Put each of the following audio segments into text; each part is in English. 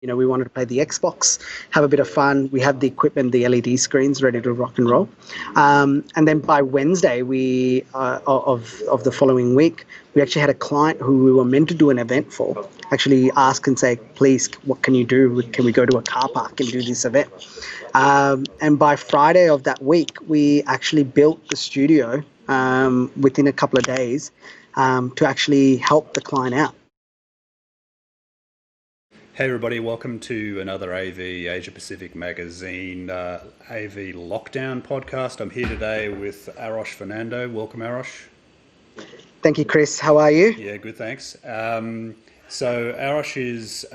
We wanted to play the Xbox, have a bit of fun. We have the equipment, the LED screens ready to rock and roll. And then by Wednesday of the following week, we actually had a client who we were meant to do an event for actually ask and say, please, what can you do? Can we go to a car park and do this event? And by Friday of that week, we actually built the studio within a couple of days to actually help the client out. Hey everybody, welcome to another AV Asia Pacific Magazine AV Lockdown podcast. I'm here today with Arosh Fernando. Welcome, Arosh. Thank you, Chris. How are you? Yeah, good, thanks. So Arosh is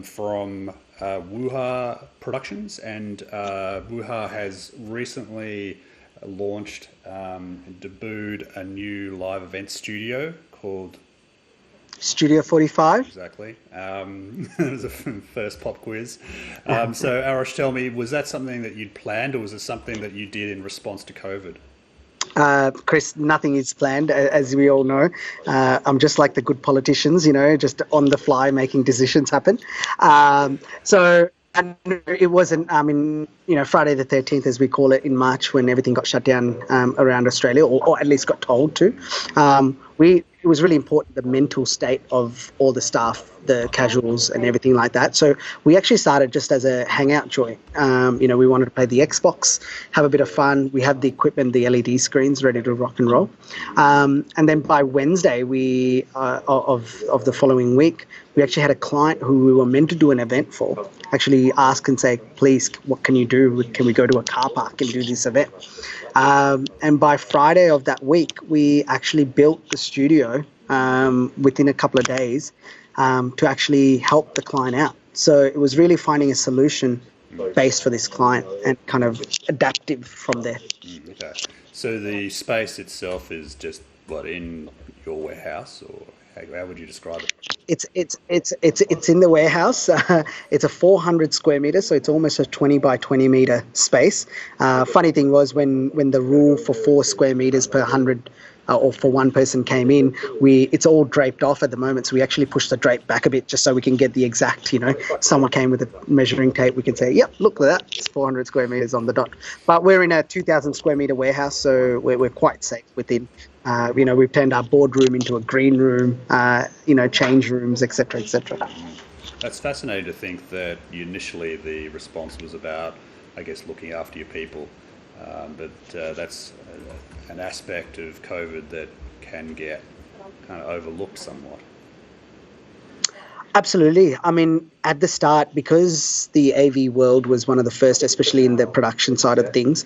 from WooHah Productions, and WooHah has recently launched and debuted a new live event studio called Studio 45. Exactly. It was a first pop quiz. So Arosh, tell me, was that something that you'd planned, or was it something that you did in response to COVID? Chris, nothing is planned, as we all know. I'm just like the good politicians, just on the fly making decisions happen. And it wasn't, Friday the 13th, as we call it in March, when everything got shut down around Australia, or at least got told to. It was really important, the mental state of all the staff, the casuals and everything like that. So we actually started just as a hangout joint. We wanted to play the Xbox, have a bit of fun. We have the equipment, the LED screens ready to rock and roll. And then by Wednesday of the following week, we actually had a client who we were meant to do an event for actually ask and say, please, what can you do? Can we go to a car park and do this event? And by Friday of that week, we actually built the studio within a couple of days to actually help the client out. So it was really finding a solution based for this client and kind of adaptive from there. Okay. So the space itself is just in your warehouse, or how would you describe it? It's in the warehouse. It's a 400 square meters, so it's almost a 20 by 20 meter space. Funny thing was when the rule for 4 square meters per 100 or for one person came in, it's all draped off at the moment, so we actually pushed the drape back a bit just so we can get the exact, someone came with a measuring tape, we can say, yep, look at that, it's 400 square meters on the dot. But we're in a 2,000 square meter warehouse, so we're quite safe within. We've turned our boardroom into a green room, change rooms, etc., etc. That's fascinating to think that initially the response was about, I guess, looking after your people. But that's an aspect of COVID that can get kind of overlooked somewhat. Absolutely. I mean, at the start, because the AV world was one of the first, especially in the production side of things,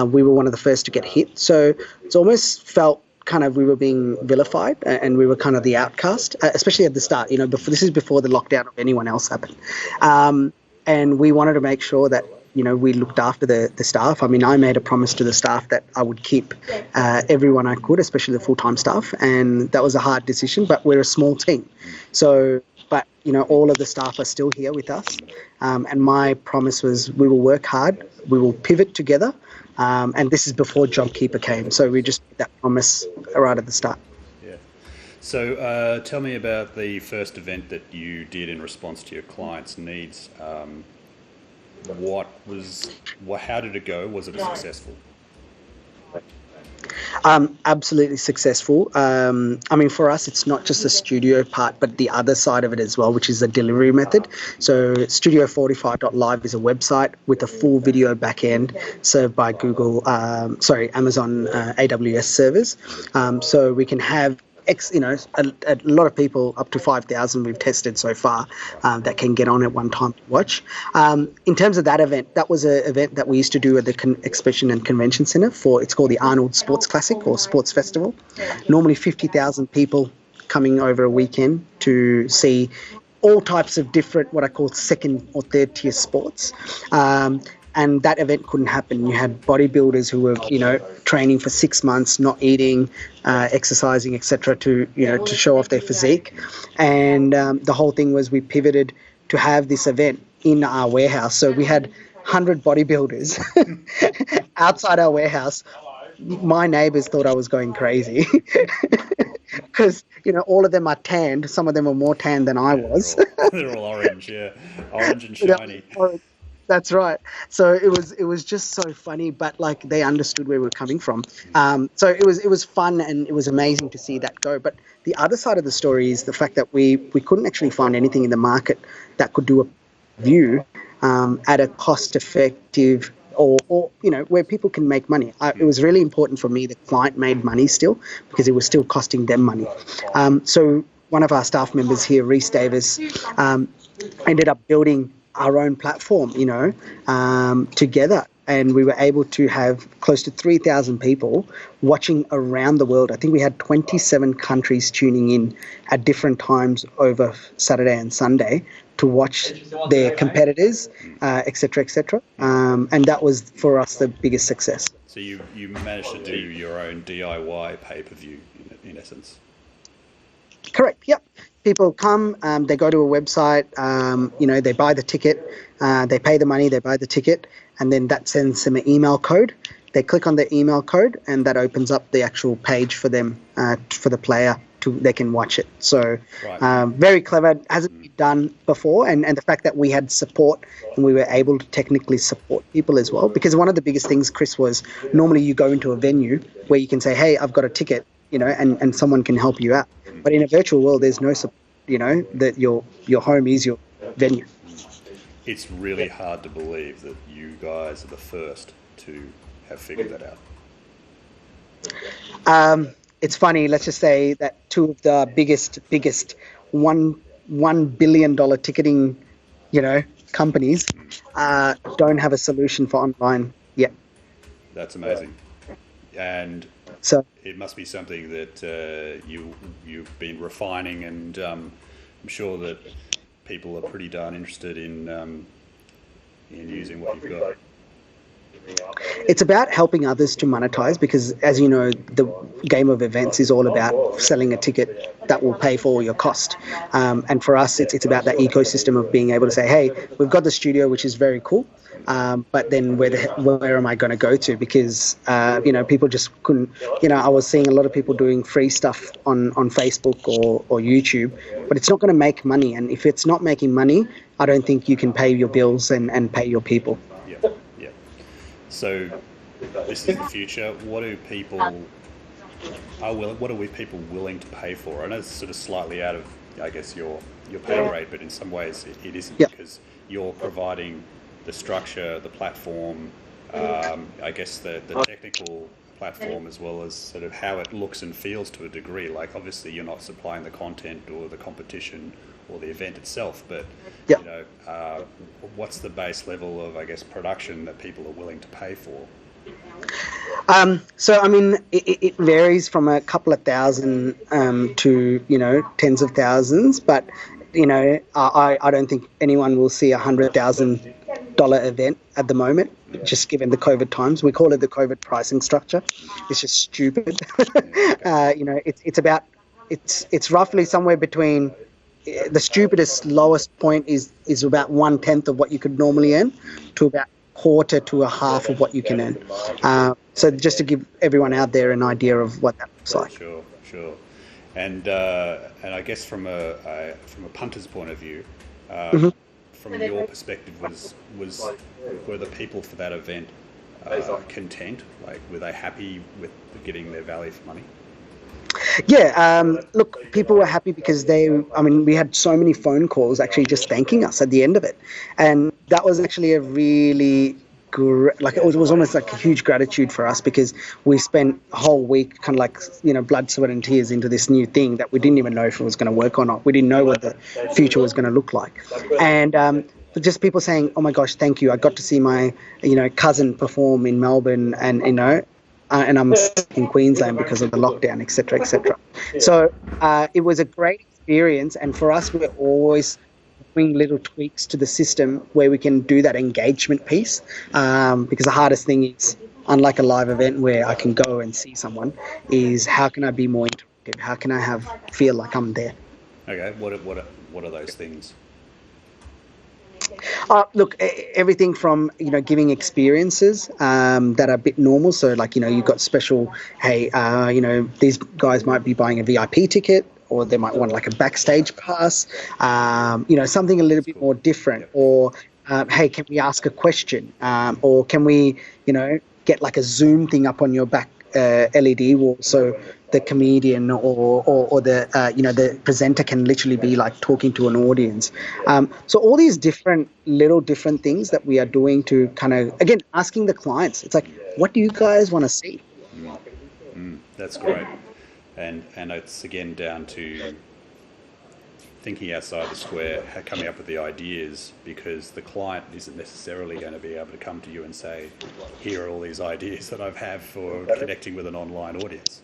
we were one of the first to get hit. So it's almost felt kind of we were being vilified and we were kind of the outcast, especially at the start. This is before the lockdown of anyone else happened. And we wanted to make sure that we looked after the staff. I mean, I made a promise to the staff that I would keep everyone I could, especially the full-time staff. And that was a hard decision, but we're a small team. So, but, all of the staff are still here with us. And my promise was we will work hard, we will pivot together. And this is before JobKeeper came. So we just made that promise right at the start. Yeah. So tell me about the first event that you did in response to your clients' needs. How did it go? Was it successful? Absolutely successful. I mean, for us, it's not just the studio part, but the other side of it as well, which is the delivery method. So Studio45.live is a website with a full video backend served by Amazon AWS servers. So we can have a lot of people, up to 5,000 we've tested so far, that can get on at one time to watch. In terms of that event, that was an event that we used to do at the Exhibition and Convention Centre it's called the Arnold Sports Classic or Sports Festival. Normally 50,000 people coming over a weekend to see all types of different, what I call second or third tier sports. And that event couldn't happen. You had bodybuilders who were, training for 6 months, not eating, exercising, etc., to show off their physique. And the whole thing was we pivoted to have this event in our warehouse. So we had 100 bodybuilders outside our warehouse. My neighbours thought I was going crazy because all of them are tanned. Some of them are more tanned than I Yeah, was. they're all orange. Yeah, orange and Without shiny. orange. That's right. So it was just so funny, but like they understood where we were coming from. So it was fun and it was amazing to see that go. But the other side of the story is the fact that we couldn't actually find anything in the market that could do a view at a cost effective or where people can make money. It was really important for me the client made money still because it was still costing them money. So one of our staff members here, Reese Davis, ended up building our own platform, together. And we were able to have close to 3,000 people watching around the world. I think we had 27 countries tuning in at different times over Saturday and Sunday to watch their competitors, et cetera, et cetera. And that was, for us, the biggest success. So you managed to do your own DIY pay-per-view in essence. Correct. Yep. People come, they go to a website, they buy the ticket, they pay the money, they buy the ticket, and then that sends them an email code. They click on the email code, and that opens up the actual page for them, for the player they can watch it. So Right. very clever. Hasn't been done before, and the fact that we had support and we were able to technically support people as well. Because one of the biggest things, Chris, was normally you go into a venue where you can say, "Hey, I've got a ticket," and someone can help you out. But in a virtual world, there's no support. That your home is your venue. It's really hard to believe that you guys are the first to have figured that out. It's funny. Let's just say that two of the biggest $1 billion ticketing, companies don't have a solution for online yet. That's amazing. And So it must be something that you've been refining, and I'm sure that people are pretty darn interested in using what you've got. it's about helping others to monetize because, as you know, the game of events is all about selling a ticket that will pay for all your cost. And for us, it's about that ecosystem of being able to say, hey, we've got the studio, which is very cool. But then where am I going to go to? Because, people just couldn't, I was seeing a lot of people doing free stuff on Facebook or YouTube, but it's not going to make money. And if it's not making money, I don't think you can pay your bills and pay your people. Yeah, yeah. So this is the future. What are people willing to pay for? I know it's sort of slightly out of, I guess, your pay rate, but in some ways it isn't, because you're providing the structure, the platform, I guess the technical platform, as well as sort of how it looks and feels to a degree. Like, obviously you're not supplying the content or the competition or the event itself, but what's the base level of, I guess, production that people are willing to pay for? So, I mean, it varies from a couple of thousand to, tens of thousands. But, I don't think anyone will see $100,000 event at the moment, just given the COVID times. We call it the COVID pricing structure. It's just stupid. It's roughly somewhere between the stupidest lowest point is about 1/10 of what you could normally earn to about quarter to a half of what you can earn. So just to give everyone out there an idea of what that looks like. Sure. And I guess from a punter's point of view, from your perspective, were the people for that event content? Like, were they happy with getting their value for money? Yeah, look, people were happy because we had so many phone calls actually just thanking us at the end of it. And that was actually a really it was almost like a huge gratitude for us, because we spent a whole week kind of like, blood, sweat and tears into this new thing that we didn't even know if it was going to work or not. We didn't know what the future was going to look like. And but just people saying, oh my gosh, thank you. I got to see my, cousin perform in Melbourne, and, and I'm stuck in Queensland because of the lockdown, et cetera, et cetera. So it was a great experience. And for us, we're always doing little tweaks to the system where we can do that engagement piece. Because the hardest thing is, unlike a live event where I can go and see someone, is how can I be more interactive? How can I feel like I'm there? Okay, what are those things? Look, everything from giving experiences that are a bit normal. So like you've got special. Hey, these guys might be buying a VIP ticket, or they might want like a backstage pass. Something a little bit more different. Or hey, can we ask a question? Or can we get like a Zoom thing up on your back LED wall so the comedian or the the presenter can literally be like talking to an audience. So all these different things that we are doing to kind of again asking the clients. It's like, what do you guys want to see? That's great. And it's again down to thinking outside the square, coming up with the ideas, because the client isn't necessarily going to be able to come to you and say, here are all these ideas that I have for connecting with an online audience.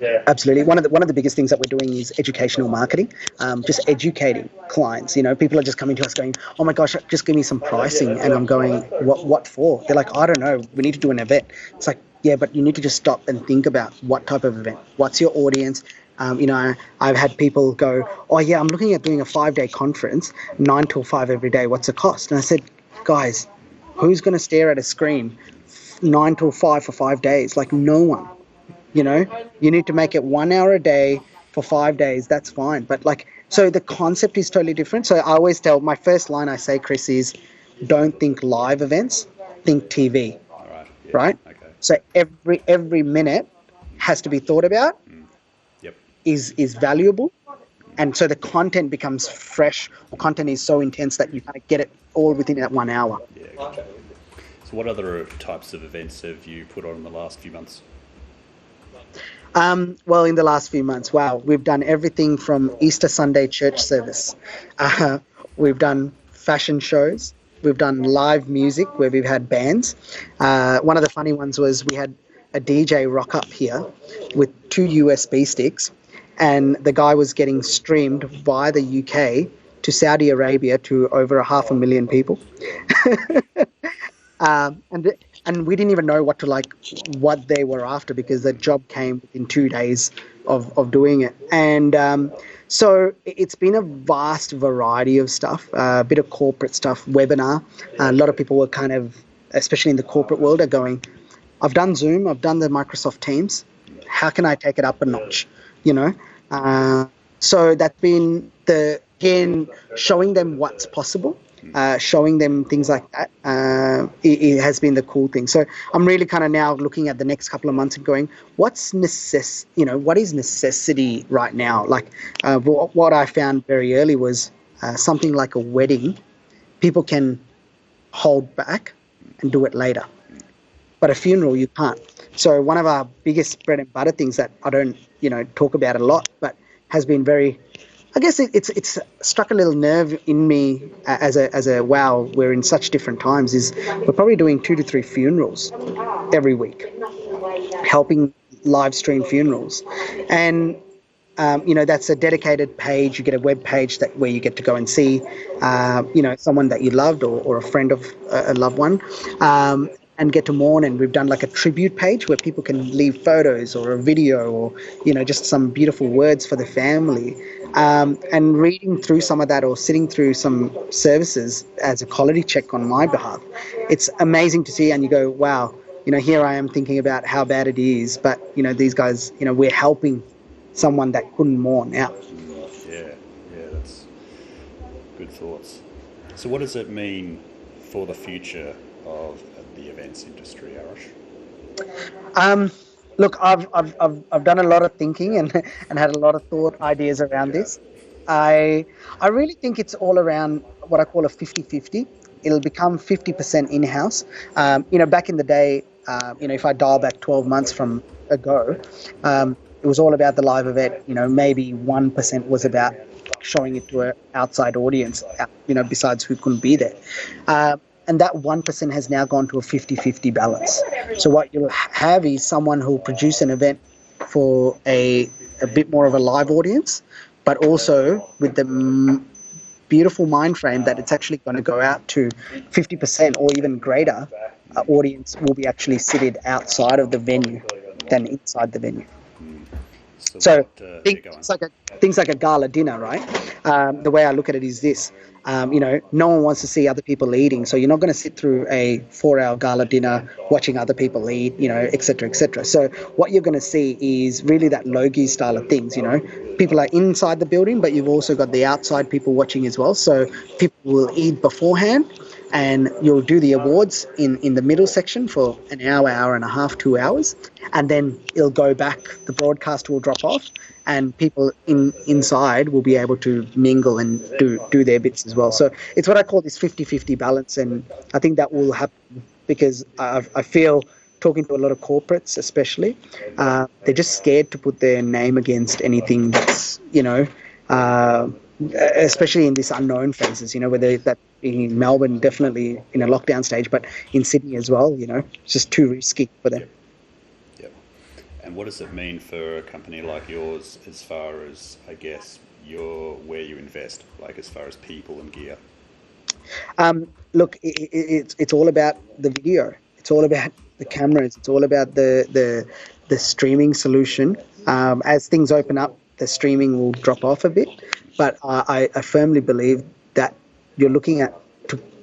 Yeah. Absolutely. One of the biggest things that we're doing is educational marketing, just educating clients. People are just coming to us going, "Oh my gosh, just give me some pricing," and I'm going, "What for?" They're like, "I don't know. We need to do an event." It's like, yeah, but you need to just stop and think about what type of event, what's your audience. I've had people go, "Oh yeah, I'm looking at doing a 5-day conference, 9 till 5 every day. What's the cost?" And I said, "Guys, who's going to stare at a screen 9 till 5 for 5 days? Like no one." You need to make it 1 hour a day for 5 days. That's fine. But so the concept is totally different. So I always tell my first line I say, Chris, is don't think live events, think TV. All right. Yeah. Right? Okay. So every minute has to be thought about, Yep. is valuable. And so the content becomes fresh, or content is so intense that you kind of get it all within that 1 hour. Yeah, gotcha. So what other types of events have you put on in the last few months? Well, in the last few months, wow, we've done everything from Easter Sunday church service. We've done fashion shows. We've done live music where we've had bands. One of the funny ones was we had a DJ rock up here with 2 USB sticks, and the guy was getting streamed via the UK to Saudi Arabia to over 500,000 people. And we didn't even know what they were after, because the job came in 2 days of doing it. And so it's been a vast variety of stuff, a bit of corporate stuff, webinar. A lot of people were kind of, especially in the corporate world, are going, I've done Zoom, I've done the Microsoft Teams. How can I take it up a notch? So that's been again, showing them what's possible. Showing them things like that, it has been the cool thing. So I'm really kind of now looking at the next couple of months and going, what is necessity right now? What I found very early was something like a wedding. People can hold back and do it later, but a funeral you can't. So one of our biggest bread and butter things that I don't talk about a lot, but has been very, I guess it's struck a little nerve in me as a wow, we're in such different times, is we're probably doing 2 to 3 funerals every week, helping live stream funerals. And that's a dedicated page. You get a web page where you get to go and see someone that you loved, or a friend of a loved one, and get to mourn. And we've done like a tribute page where people can leave photos or a video, or just some beautiful words for the family. And reading through some of that, or sitting through some services as a quality check on my behalf, it's amazing to see. And you go, wow, here I am thinking about how bad it is, but these guys, we're helping someone that couldn't mourn out. Yeah, that's good thoughts. So what does it mean for the future of the events industry, Arosh? Look, I've done a lot of thinking and had a lot of thought ideas around this. I really think it's all around what I call a 50-50. It'll become 50% in-house. Back in the day, if I dial back 12 months from ago, it was all about the live event. Maybe 1% was about showing it to an outside audience, besides who couldn't be there. And that 1% has now gone to a 50-50 balance. So what you'll have is someone who'll produce an event for a bit more of a live audience, but also with the beautiful mind frame that it's actually going to go out to 50% or even greater audience will be actually seated outside of the venue than inside the venue. So what? Yeah, go on. things like a gala dinner, right? The way I look at it is this: no one wants to see other people eating, so you're not going to sit through a 4-hour gala dinner watching other people eat, et cetera, et cetera. So what you're going to see is really that Logie style of things. People are inside the building, but you've also got the outside people watching as well. So people will eat beforehand, and you'll do the awards in the middle section for an hour, hour and a half, 2 hours, and then it'll go back. The broadcast will drop off, and people inside will be able to mingle and do their bits as well. So it's what I call this 50-50 balance, and I think that will happen because I feel talking to a lot of corporates, especially, they're just scared to put their name against anything that's uh, especially in this unknown phases, whether that in Melbourne, definitely in a lockdown stage, but in Sydney as well, it's just too risky for them. Yep. Yep. And what does it mean for a company like yours as far as, I guess, where you invest, like as far as people and gear? Look, it's all about the video. It's all about the cameras. It's all about the streaming solution. As things open up, the streaming will drop off a bit, but I firmly believe that you're looking at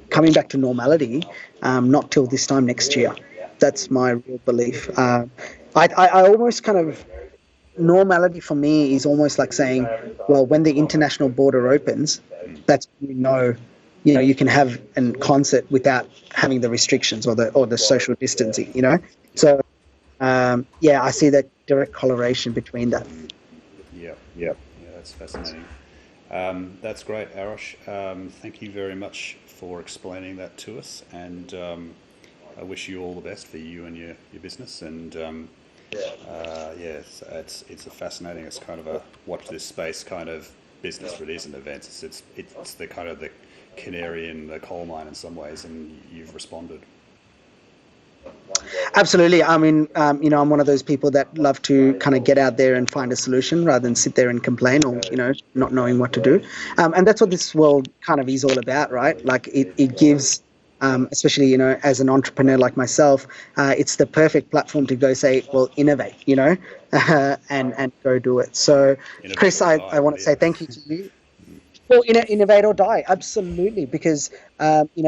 coming back to normality, not till this time next year. That's my real belief. I almost kind of normality for me is almost like saying, well, when the international border opens, that's when you can have a concert without having the restrictions or the social distancing. So I see that direct correlation between that. Yeah, that's fascinating. That's great, Arosh. Thank you very much for explaining that to us, and I wish you all the best for you and your business. And it's a fascinating. It's kind of a watch this space kind of business release and events. It's the kind of the canary in the coal mine in some ways, and you've responded. Absolutely. I mean, I'm one of those people that love to kind of get out there and find a solution rather than sit there and complain or, not knowing what to do. And that's what this world kind of is all about, right? Like it gives, especially, as an entrepreneur like myself, it's the perfect platform to go say, well, innovate, and go do it. So, Innovate Chris, I want to say thank you to you. Well, innovate or die, absolutely, because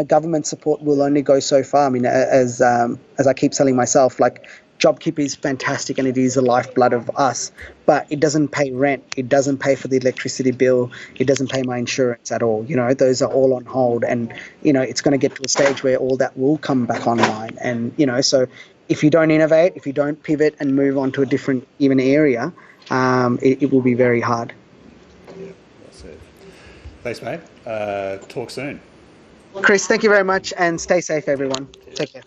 government support will only go so far. I mean, as I keep telling myself, like JobKeeper is fantastic and it is the lifeblood of us, but it doesn't pay rent, it doesn't pay for the electricity bill, it doesn't pay my insurance at all. Those are all on hold, and it's going to get to a stage where all that will come back online, and so if you don't innovate, if you don't pivot and move on to a different even area, it will be very hard. That's it. Thanks, mate. Talk soon. Chris, thank you very much, and stay safe, everyone. Take care.